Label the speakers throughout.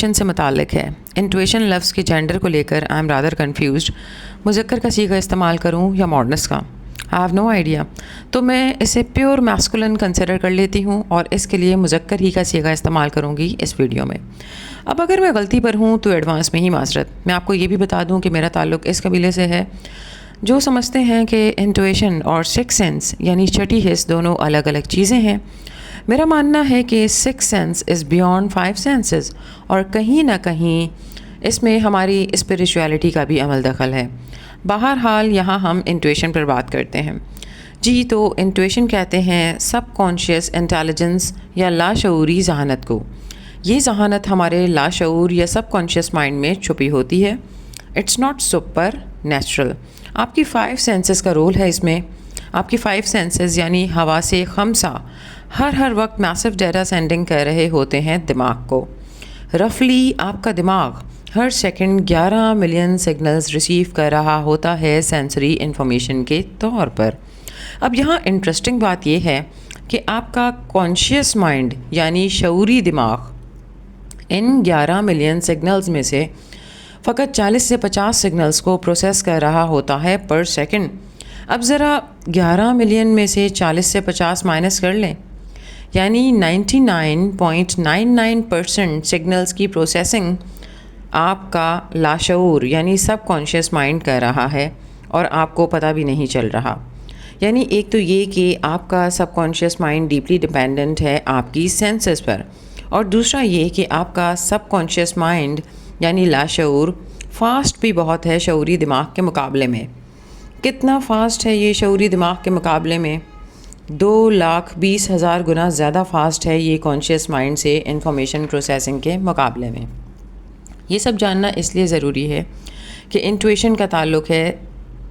Speaker 1: Intuition سے متعلق ہے. انٹویشن لفظ کے جینڈر کو لے کر آئی ایم رادر کنفیوزڈ. مذکر کا صیغہ استعمال کروں یا ماڈرنس کا؟ I have no idea. تو میں اسے پیور میسکولن کنسیڈر کر لیتی ہوں اور اس کے لیے مذکر ہی کا صیغہ استعمال کروں گی اس ویڈیو میں. اب اگر میں غلطی پر ہوں تو ایڈوانس میں ہی معذرت. میں آپ کو یہ بھی بتا دوں کہ میرا تعلق اس قبیلے سے ہے جو سمجھتے ہیں کہ انٹویشن اور سکس سینس یعنی چھٹی حس دونوں الگ الگ چیزیں ہیں. میرا ماننا ہے کہ six sense is beyond five senses اور کہیں نہ کہیں اس میں ہماری اسپریچویلٹی کا بھی عمل دخل ہے. بہرحال یہاں ہم انٹویشن پر بات کرتے ہیں. جی تو انٹویشن کہتے ہیں سب کانشیس انٹیلیجنس یا لاشعوری ذہانت کو. یہ ذہانت ہمارے لاشعور یا سب کانشیس مائنڈ میں چھپی ہوتی ہے. It's not supernatural. آپ کی 5 سینسز کا رول ہے اس میں. آپ کی 5 سینسز یعنی حواس خمسہ ہر وقت میسو ڈیٹا سینڈنگ کر رہے ہوتے ہیں دماغ کو. رفلی آپ کا دماغ ہر سیکنڈ 11 ملین سگنلز ریسیو کر رہا ہوتا ہے سینسری انفارمیشن کے طور پر. اب یہاں انٹرسٹنگ بات یہ ہے کہ آپ کا کانشیس مائنڈ یعنی شعوری دماغ ان 11 ملین سگنلز میں سے فقط 40 سے 50 سگنلز کو پروسیس کر رہا ہوتا ہے پر سیکنڈ. اب ذرا 11 ملین میں سے 40 سے 50 مائنس کر لیں یعنی 99.99% سگنلز کی پروسیسنگ آپ کا لاشعور یعنی سب کانشیس مائنڈ کر رہا ہے اور آپ کو پتہ بھی نہیں چل رہا. یعنی ایک تو یہ کہ آپ کا subconscious mind deeply dependent ہے آپ کی سینسز پر اور دوسرا یہ کہ آپ کا سب کانشیس مائنڈ یعنی لاشعور فاسٹ بھی بہت ہے شعوری دماغ کے مقابلے میں. کتنا فاسٹ ہے یہ شعوری دماغ کے مقابلے میں؟ 2,20,000 گنا زیادہ فاسٹ ہے یہ کانشیس مائنڈ سے انفارمیشن پروسیسنگ کے مقابلے میں. یہ سب جاننا اس لیے ضروری ہے کہ انٹویشن کا تعلق ہے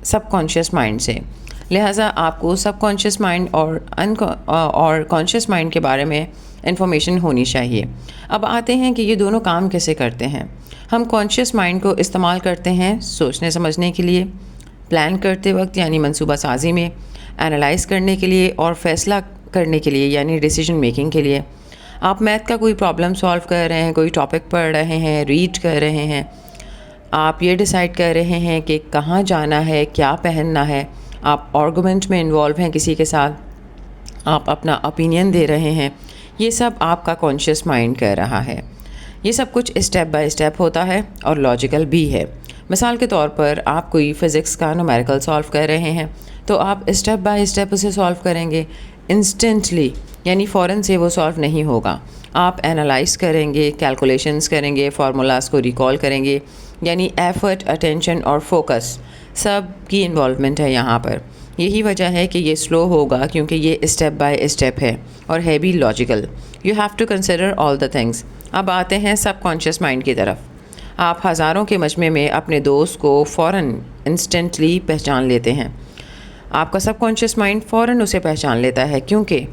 Speaker 1: سب کانشیس مائنڈ سے. لہٰذا آپ کو سب کانشیس مائنڈ اور کانشیس مائنڈ کے بارے میں انفارمیشن ہونی چاہیے. اب آتے ہیں کہ یہ دونوں کام کیسے کرتے ہیں. ہم کانشیس مائنڈ کو استعمال کرتے ہیں سوچنے سمجھنے کے لیے، پلان کرتے وقت یعنی منصوبہ سازی میں، انالائز کرنے کے لیے اور فیصلہ کرنے کے لیے یعنی ڈیسیجن میکنگ کے لیے. آپ میتھ کا کوئی پرابلم سالو کر رہے ہیں، کوئی ٹاپک پڑھ رہے ہیں، ریڈ کر رہے ہیں، آپ یہ ڈیسائیڈ کر رہے ہیں کہ کہاں جانا ہے، کیا پہننا ہے، آپ آرگومنٹ میں انوالو ہیں کسی کے ساتھ، آپ اپنا اوپینین دے رہے ہیں. یہ سب آپ کا کانشیس مائنڈ کر رہا ہے. یہ سب کچھ اسٹیپ بائی اسٹیپ ہوتا ہے اور لاجیکل بھی ہے. مثال کے طور پر آپ کوئی فزکس کا نومیریکل سالو کر رہے ہیں تو آپ اسٹیپ بائی اسٹیپ اسے سالو کریں گے. انسٹنٹلی یعنی فوراً سے وہ سالو نہیں ہوگا. آپ انالائز کریں گے، کیلکولیشنز کریں گے، فارمولاز کو ریکال کریں گے. یعنی ایفرٹ، اٹینشن اور فوکس سب کی انوالومنٹ ہے یہاں پر. یہی وجہ ہے کہ یہ سلو ہوگا کیونکہ یہ اسٹیپ بائی اسٹیپ ہے اور ہے بھی logical. You have to consider all the things. اب آتے ہیں سب کانشیس مائنڈ کی طرف. آپ ہزاروں کے مجمع میں اپنے دوست کو فوراً انسٹنٹلی پہچان لیتے ہیں. آپ کا سب کانشیس مائنڈ فوراً اسے پہچان لیتا ہے کیونکہ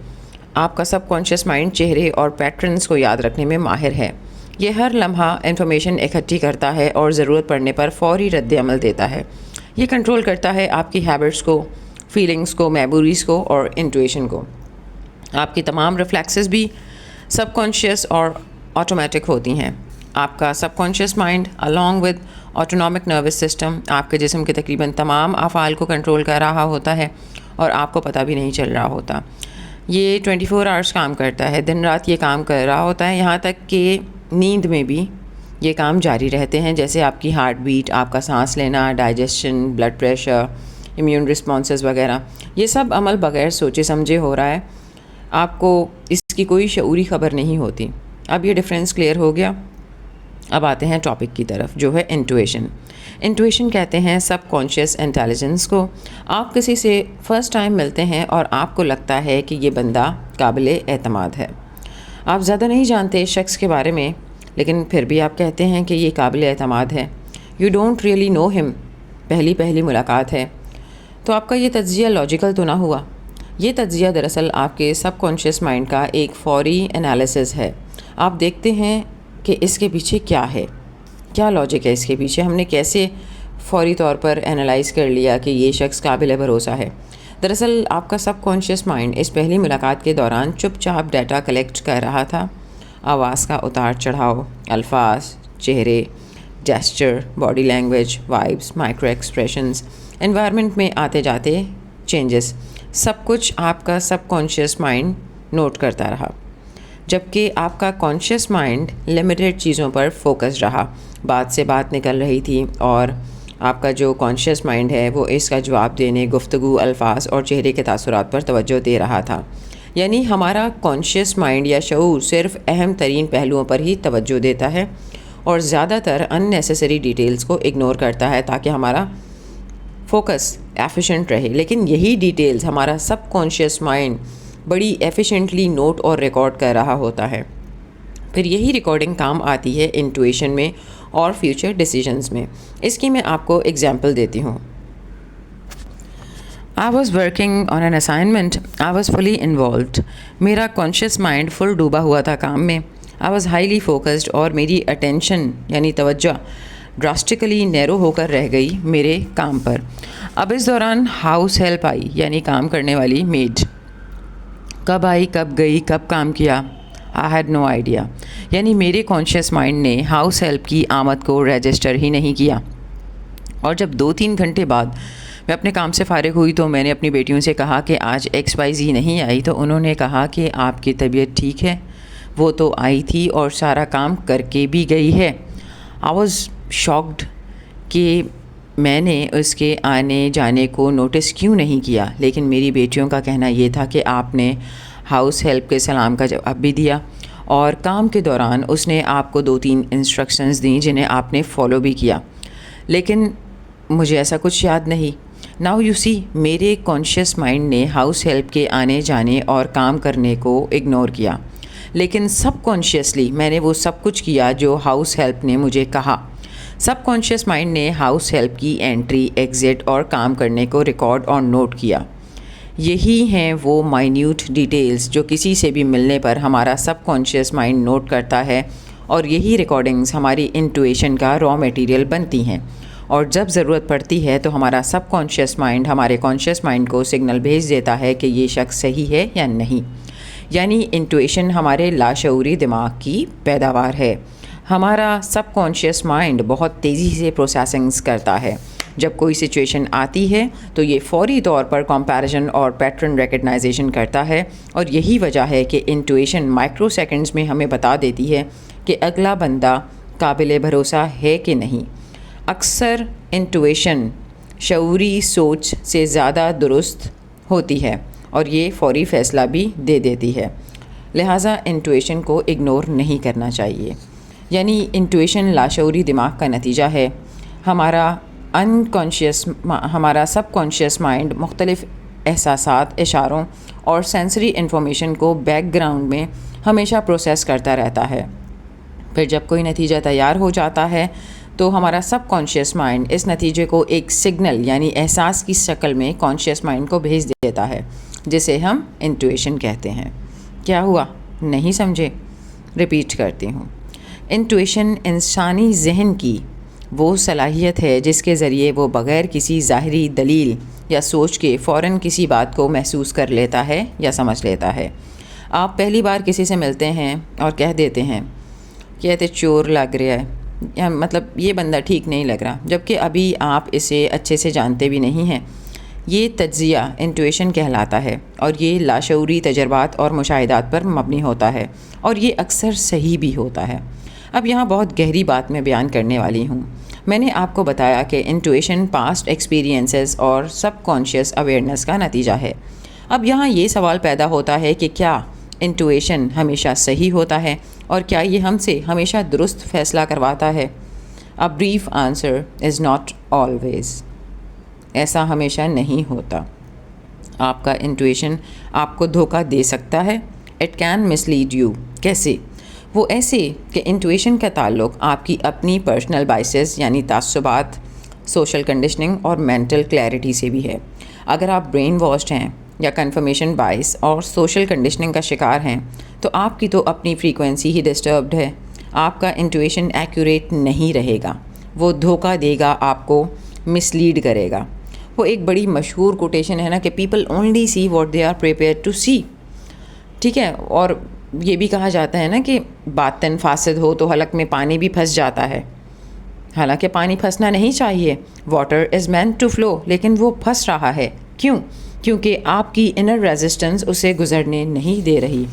Speaker 1: آپ کا سب کانشیس مائنڈ چہرے اور پیٹرنز کو یاد رکھنے میں ماہر ہے. یہ ہر لمحہ انفارمیشن اکٹھی کرتا ہے اور ضرورت پڑنے پر فوری رد عمل دیتا ہے. یہ کنٹرول کرتا ہے آپ کی ہیبٹس کو، فیلنگز کو، میموریز کو اور انٹویشن کو. آپ کی تمام ریفلیکسز بھی سب کانشیس اور آٹومیٹک ہوتی ہیں. آپ کا subconscious mind along with autonomic nervous system آپ کے جسم کے تقریباً تمام افعال کو کنٹرول کر رہا ہوتا ہے اور آپ کو پتہ بھی نہیں چل رہا ہوتا. یہ 24 آورس کام کرتا ہے، دن رات یہ کام کر رہا ہوتا ہے، یہاں تک کہ نیند میں بھی یہ کام جاری رہتے ہیں. جیسے آپ کی ہارٹ بیٹ، آپ کا سانس لینا، digestion, blood pressure, immune responses وغیرہ، یہ سب عمل بغیر سوچے سمجھے ہو رہا ہے. آپ کو اس کی کوئی شعوری خبر نہیں ہوتی. اب یہ ڈفرینس کلیئر ہو گیا. اب آتے ہیں ٹاپک کی طرف جو ہے انٹویشن. انٹویشن کہتے ہیں سب کانشیس انٹیلیجنس کو. آپ کسی سے فرسٹ ٹائم ملتے ہیں اور آپ کو لگتا ہے کہ یہ بندہ قابل اعتماد ہے. آپ زیادہ نہیں جانتے اس شخص کے بارے میں لیکن پھر بھی آپ کہتے ہیں کہ یہ قابل اعتماد ہے. یو ڈونٹ ریئلی نو ہم، پہلی ملاقات ہے. تو آپ کا یہ تجزیہ لاجیکل تو نہ ہوا. یہ تجزیہ دراصل آپ کے سب کانشیس مائنڈ کا ایک فوری انالیسس ہے. آپ دیکھتے ہیں کہ اس کے پیچھے کیا ہے، کیا لاجک ہے اس کے پیچھے، ہم نے کیسے فوری طور پر انالائز کر لیا کہ یہ شخص قابل بھروسہ ہے. دراصل آپ کا سب کانشیس مائنڈ اس پہلی ملاقات کے دوران چپ چاپ ڈیٹا کلیکٹ کر رہا تھا. آواز کا اتار چڑھاؤ، الفاظ، چہرے، gesture, body language, vibes, micro expressions, environment میں آتے جاتے چینجز، سب کچھ آپ کا سب کانشیس مائنڈ نوٹ کرتا رہا، جبکہ آپ کا کانشیس مائنڈ لمیٹڈ چیزوں پر فوکس رہا. بات سے بات نکل رہی تھی اور آپ کا جو کانشیس مائنڈ ہے وہ اس کا جواب دینے، گفتگو، الفاظ اور چہرے کے تاثرات پر توجہ دے رہا تھا. یعنی ہمارا کانشیس مائنڈ یا شعور صرف اہم ترین پہلوؤں پر ہی توجہ دیتا ہے اور زیادہ تر ان نیسیسری ڈیٹیلز کو اگنور کرتا ہے تاکہ ہمارا فوکس ایفیشینٹ رہے. لیکن یہی ڈیٹیلز ہمارا سب کانشیس مائنڈ بڑی ایفیشینٹلی نوٹ اور ریکارڈ کر رہا ہوتا ہے. پھر یہی ریکارڈنگ کام آتی ہے انٹویشن میں اور فیوچر ڈیسیجنز میں. اس کی میں آپ کو ایگزامپل دیتی ہوں. I was working on an assignment. I was fully involved. میرا کانشیس مائنڈ فل ڈوبا ہوا تھا کام میں. I was highly focused اور میری اٹینشن یعنی توجہ ڈراسٹیکلی نیرو ہو کر رہ گئی میرے کام پر. اب اس دوران ہاؤس ہیلپ آئی یعنی کام کرنے والی میڈ. کب آئی، کب گئی، کب کام کیا، I had no idea. یعنی میرے کانشیس مائنڈ نے ہاؤس ہیلپ کی آمد کو رجسٹر ہی نہیں کیا. اور جب 2-3 گھنٹے بعد میں اپنے کام سے فارغ ہوئی تو میں نے اپنی بیٹیوں سے کہا کہ آج XYZ نہیں آئی، تو انہوں نے کہا کہ آپ کی طبیعت ٹھیک ہے، وہ تو آئی تھی اور سارا کام کر کے بھی گئی ہے. I was shocked کہ میں نے اس کے آنے جانے کو نوٹس کیوں نہیں کیا. لیکن میری بیٹیوں کا کہنا یہ تھا کہ آپ نے ہاؤس ہیلپ کے سلام کا جواب بھی دیا اور کام کے دوران اس نے آپ کو 2-3 انسٹرکشنز دیں جنہیں آپ نے فالو بھی کیا. لیکن مجھے ایسا کچھ یاد نہیں. ناؤ یو سی، میرے کانشیس مائنڈ نے ہاؤس ہیلپ کے آنے جانے اور کام کرنے کو اگنور کیا، لیکن سب کانشیسلی میں نے وہ سب کچھ کیا جو ہاؤس ہیلپ نے مجھے کہا. سب کانشیس مائنڈ نے ہاؤس ہیلپ کی انٹری، ایگزٹ اور کام کرنے کو ریکارڈ اور نوٹ کیا. یہی ہیں وہ مائنیوٹ ڈیٹیلز جو کسی سے بھی ملنے پر ہمارا سب کانشیس مائنڈ نوٹ کرتا ہے، اور یہی ریکارڈنگز ہماری انٹویشن کا را میٹیریل بنتی ہیں. اور جب ضرورت پڑتی ہے تو ہمارا سب کانشیس مائنڈ ہمارے کانشیس مائنڈ کو سگنل بھیج دیتا ہے کہ یہ شخص صحیح ہے یا نہیں. یعنی انٹویشن ہمارے لاشعوری دماغ کی پیداوار ہے. ہمارا سب کانشیس مائنڈ بہت تیزی سے پروسیسنگز کرتا ہے. جب کوئی سچویشن آتی ہے تو یہ فوری طور پر کمپیریزن اور پیٹرن ریکگنائزیشن کرتا ہے، اور یہی وجہ ہے کہ انٹویشن مائکرو سیکنڈز میں ہمیں بتا دیتی ہے کہ اگلا بندہ قابل بھروسہ ہے کہ نہیں. اکثر انٹویشن شعوری سوچ سے زیادہ درست ہوتی ہے اور یہ فوری فیصلہ بھی دے دیتی ہے. لہٰذا انٹویشن کو اگنور نہیں کرنا چاہیے. یعنی انٹویشن لاشعوری دماغ کا نتیجہ ہے. ہمارا ہمارا سب کانشیس مائنڈ مختلف احساسات، اشاروں اور سینسری انفارمیشن کو بیک گراؤنڈ میں ہمیشہ پروسیس کرتا رہتا ہے. پھر جب کوئی نتیجہ تیار ہو جاتا ہے تو ہمارا سب کانشیس مائنڈ اس نتیجے کو ایک سگنل یعنی احساس کی شکل میں کانشیس مائنڈ کو بھیج دیتا ہے، جسے ہم انٹویشن کہتے ہیں. کیا ہوا؟ نہیں سمجھے؟ ریپیٹ کرتی ہوں. انٹویشن انسانی ذہن کی وہ صلاحیت ہے جس کے ذریعے وہ بغیر کسی ظاہری دلیل یا سوچ کے فوراً کسی بات کو محسوس کر لیتا ہے یا سمجھ لیتا ہے. آپ پہلی بار کسی سے ملتے ہیں اور کہہ دیتے ہیں کہ یہ چور لگ رہا ہے، یا مطلب یہ بندہ ٹھیک نہیں لگ رہا، جبکہ ابھی آپ اسے اچھے سے جانتے بھی نہیں ہیں. یہ تجزیہ انٹویشن کہلاتا ہے اور یہ لاشعوری تجربات اور مشاہدات پر مبنی ہوتا ہے، اور یہ اکثر صحیح بھی ہوتا ہے. اب یہاں بہت گہری بات میں بیان کرنے والی ہوں. میں نے آپ کو بتایا کہ انٹویشن پاسٹ ایکسپیرینسز اور سب کانشیس اویئرنیس کا نتیجہ ہے. اب یہاں یہ سوال پیدا ہوتا ہے کہ کیا انٹویشن ہمیشہ صحیح ہوتا ہے، اور کیا یہ ہم سے ہمیشہ درست فیصلہ کرواتا ہے؟ A brief answer is not always. ایسا ہمیشہ نہیں ہوتا. آپ کا انٹویشن آپ کو دھوکہ دے سکتا ہے. It can mislead you. کیسے؟ وہ ایسے کہ انٹویشن کا تعلق آپ کی اپنی پرسنل بائسز یعنی تعصبات، سوشل کنڈیشننگ اور مینٹل کلیئرٹی سے بھی ہے. اگر آپ برین واشڈ ہیں یا کنفرمیشن بائس اور سوشل کنڈیشننگ کا شکار ہیں تو آپ کی تو اپنی فریکوینسی ہی ڈسٹربڈ ہے. آپ کا انٹویشن ایکوریٹ نہیں رہے گا، وہ دھوکہ دے گا، آپ کو مسلیڈ کرے گا. وہ ایک بڑی مشہور کوٹیشن ہے نا کہ people only see what they are prepared to see. ٹھیک ہے، اور یہ بھی کہا جاتا ہے نا کہ باطن فاسد ہو تو حلق میں پانی بھی پھنس جاتا ہے. حالانکہ پانی پھنسنا نہیں چاہیے. Water is meant to flow, لیکن وہ پھنس رہا ہے. کیوں؟ کیونکہ آپ کی انر ریزسٹنس اسے گزرنے نہیں دے رہی.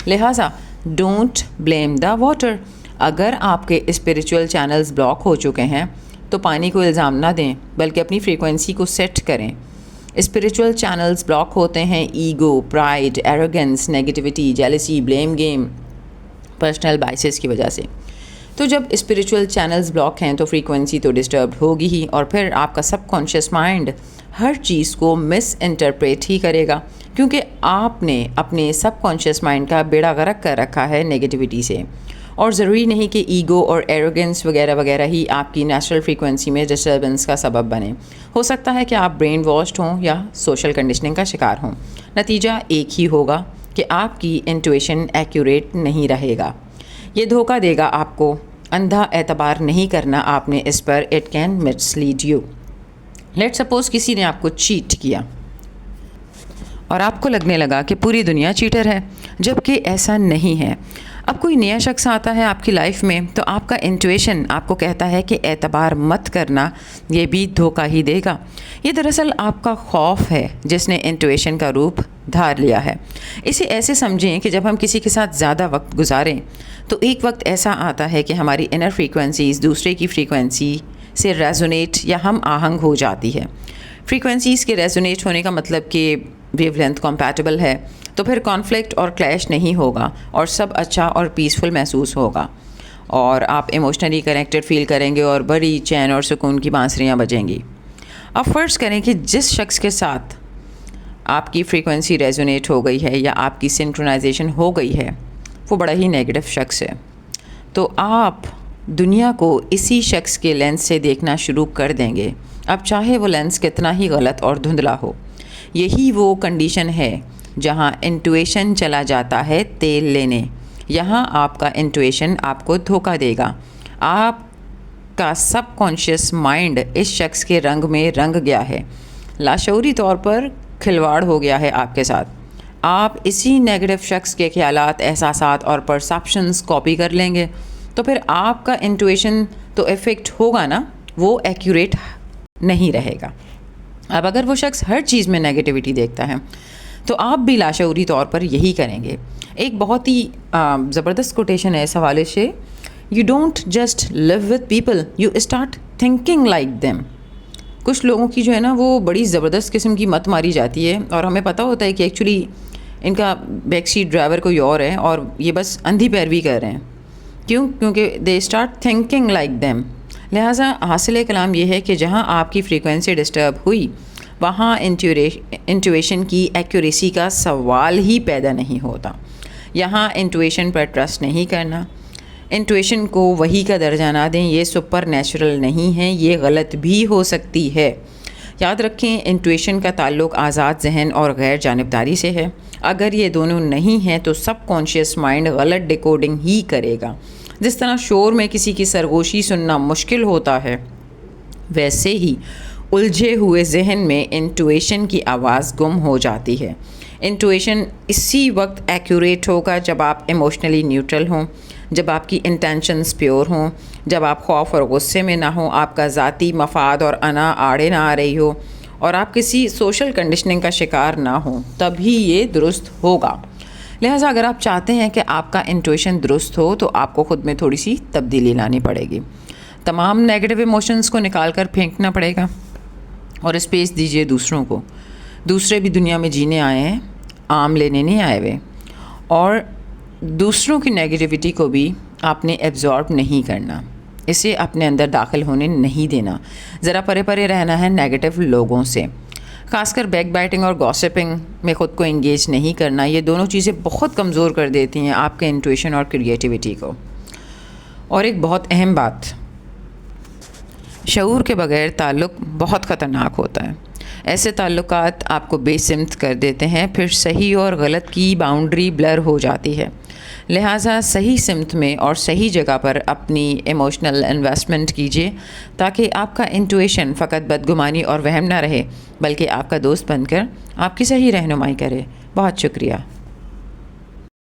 Speaker 1: لہٰذا ڈونٹ بلیم دا واٹر. اگر آپ کے اسپریچول چینلز بلاک ہو چکے ہیں تو پانی کو الزام نہ دیں، بلکہ اپنی فریکوینسی کو سیٹ کریں. اسپریچول چینلز بلاک ہوتے ہیں ego, pride, arrogance, negativity, jealousy, blame game, personal biases کی وجہ سے. تو جب اسپریچول چینلز بلاک ہیں تو فریکوینسی تو ڈسٹربڈ ہوگی ہی، اور پھر آپ کا سب کانشیس مائنڈ ہر چیز کو مس انٹرپریٹ ہی کرے گا، کیونکہ آپ نے اپنے سب کانشیس مائنڈ کا بیڑا غرق کر رکھا ہے نیگیٹیوٹی سے. اور ضروری نہیں کہ ایگو اور ایروگنس وغیرہ وغیرہ ہی آپ کی نیچرل فریکوینسی میں ڈسٹربنس کا سبب بنے. ہو سکتا ہے کہ آپ برین واشڈ ہوں یا سوشل کنڈیشننگ کا شکار ہوں. نتیجہ ایک ہی ہوگا کہ آپ کی انٹویشن ایکوریٹ نہیں رہے گا. یہ دھوکہ دے گا آپ کو. اندھا اعتبار نہیں کرنا آپ نے اس پر. It can mislead you. Let suppose کسی نے آپ کو چیٹ کیا اور آپ کو لگنے لگا کہ پوری دنیا چیٹر ہے، جبکہ ایسا نہیں ہے. اب کوئی نیا شخص آتا ہے آپ کی لائف میں تو آپ کا انٹویشن آپ کو کہتا ہے کہ اعتبار مت کرنا، یہ بھی دھوکہ ہی دے گا. یہ دراصل آپ کا خوف ہے جس نے انٹویشن کا روپ دھار لیا ہے. اسے ایسے سمجھیں کہ جب ہم کسی کے ساتھ زیادہ وقت گزاریں تو ایک وقت ایسا آتا ہے کہ ہماری انر فریکوینسیز دوسرے کی فریکوینسی سے ریزونیٹ یا ہم آہنگ ہو جاتی ہے. فریکوینسیز کے ریزونیٹ ہونے کا مطلب کہ ویو لینتھ کمپیٹیبل ہے، تو پھر کانفلکٹ اور کلیش نہیں ہوگا اور سب اچھا اور پیسفل محسوس ہوگا، اور آپ ایموشنلی کنیکٹڈ فیل کریں گے اور بڑی چین اور سکون کی بانسریاں بجیں گی. اب فرض کریں کہ جس شخص کے ساتھ آپ کی فریکوینسی ریزونیٹ ہو گئی ہے یا آپ کی سنکرونائزیشن ہو گئی ہے وہ بڑا ہی نیگیٹو شخص ہے، تو آپ دنیا کو اسی شخص کے لینس سے دیکھنا شروع کر دیں گے، اب چاہے وہ لینس کتنا ہی غلط اور دھندلا ہو. یہی وہ کنڈیشن ہے جہاں انٹویشن چلا جاتا ہے تیل لینے. یہاں آپ کا انٹویشن آپ کو دھوکہ دے گا. آپ کا سب کانشیس مائنڈ اس شخص کے رنگ میں رنگ گیا ہے، لاشعوری طور پر کھلواڑ ہو گیا ہے آپ کے ساتھ. آپ اسی نیگیٹو شخص کے خیالات، احساسات اور پرسیپشنز کاپی کر لیں گے، تو پھر آپ کا انٹویشن تو افیکٹ ہوگا نا، وہ ایکوریٹ نہیں رہے گا. اب اگر وہ شخص ہر چیز میں نیگیٹیوٹی دیکھتا ہے تو آپ بھی لاشعوری طور پر یہی کریں گے. ایک بہت ہی زبردست کوٹیشن ہے اس حوالے سے، you don't just live with people, you start thinking like them. کچھ لوگوں کی جو ہے نا وہ بڑی زبردست قسم کی مت ماری جاتی ہے، اور ہمیں پتہ ہوتا ہے کہ ایکچولی ان کا بیک سیٹ ڈرائیور کوئی اور ہے اور یہ بس اندھی پیروی کر رہے ہیں. کیونکہ they start thinking like them. لہٰذا حاصل کلام یہ ہے کہ جہاں آپ کی فریکوینسی ڈسٹرب ہوئی وہاں انٹویشن کی ایکوریسی کا سوال ہی پیدا نہیں ہوتا. یہاں انٹویشن پر ٹرسٹ نہیں کرنا. انٹویشن کو وحی کا درجہ نہ دیں، یہ سپر نیچرل نہیں ہے، یہ غلط بھی ہو سکتی ہے. یاد رکھیں انٹویشن کا تعلق آزاد ذہن اور غیر جانبداری سے ہے. اگر یہ دونوں نہیں ہیں تو سب کانشیس مائنڈ غلط ڈیکوڈنگ ہی کرے گا. جس طرح شور میں کسی کی سرگوشی سننا مشکل ہوتا ہے، ویسے ہی الجھے ہوئے ذہن میں انٹویشن کی آواز گم ہو جاتی ہے. انٹویشن اسی وقت ایکوریٹ ہوگا جب آپ ایموشنلی نیوٹرل ہوں، جب آپ کی انٹینشنز پیور ہوں، جب آپ خوف اور غصے میں نہ ہوں، آپ کا ذاتی مفاد اور انا آڑے نہ آ رہی ہو، اور آپ کسی سوشل کنڈیشننگ کا شکار نہ ہوں، تبھی یہ درست ہوگا. لہٰذا اگر آپ چاہتے ہیں کہ آپ کا انٹویشن درست ہو تو آپ کو خود میں تھوڑی سی تبدیلی لانی پڑے گی. تمام نیگیٹو ایموشنز کو نکال کر پھینکنا پڑے گا اور اسپیس دیجیے دوسروں کو. دوسرے بھی دنیا میں جینے آئے ہیں، عام لینے نہیں آئے ہوئے، اور دوسروں کی نیگیٹیوٹی کو بھی آپ نے ایبزارب نہیں کرنا، اسے اپنے اندر داخل ہونے نہیں دینا. ذرا پرے پرے رہنا ہے نیگیٹو لوگوں سے، خاص کر بیک بائٹنگ اور گاسپنگ میں خود کو انگیج نہیں کرنا. یہ دونوں چیزیں بہت کمزور کر دیتی ہیں آپ کے انٹویشن اور کریٹیوٹی کو. اور ایک بہت اہم بات، شعور کے بغیر تعلق بہت خطرناک ہوتا ہے. ایسے تعلقات آپ کو بے سمت کر دیتے ہیں، پھر صحیح اور غلط کی باؤنڈری بلر ہو جاتی ہے. لہٰذا صحیح سمت میں اور صحیح جگہ پر اپنی ایموشنل انویسٹمنٹ کیجیے تاکہ آپ کا انٹویشن فقط بدگمانی اور وہم نہ رہے بلکہ آپ کا دوست بن کر آپ کی صحیح رہنمائی کرے. بہت شکریہ.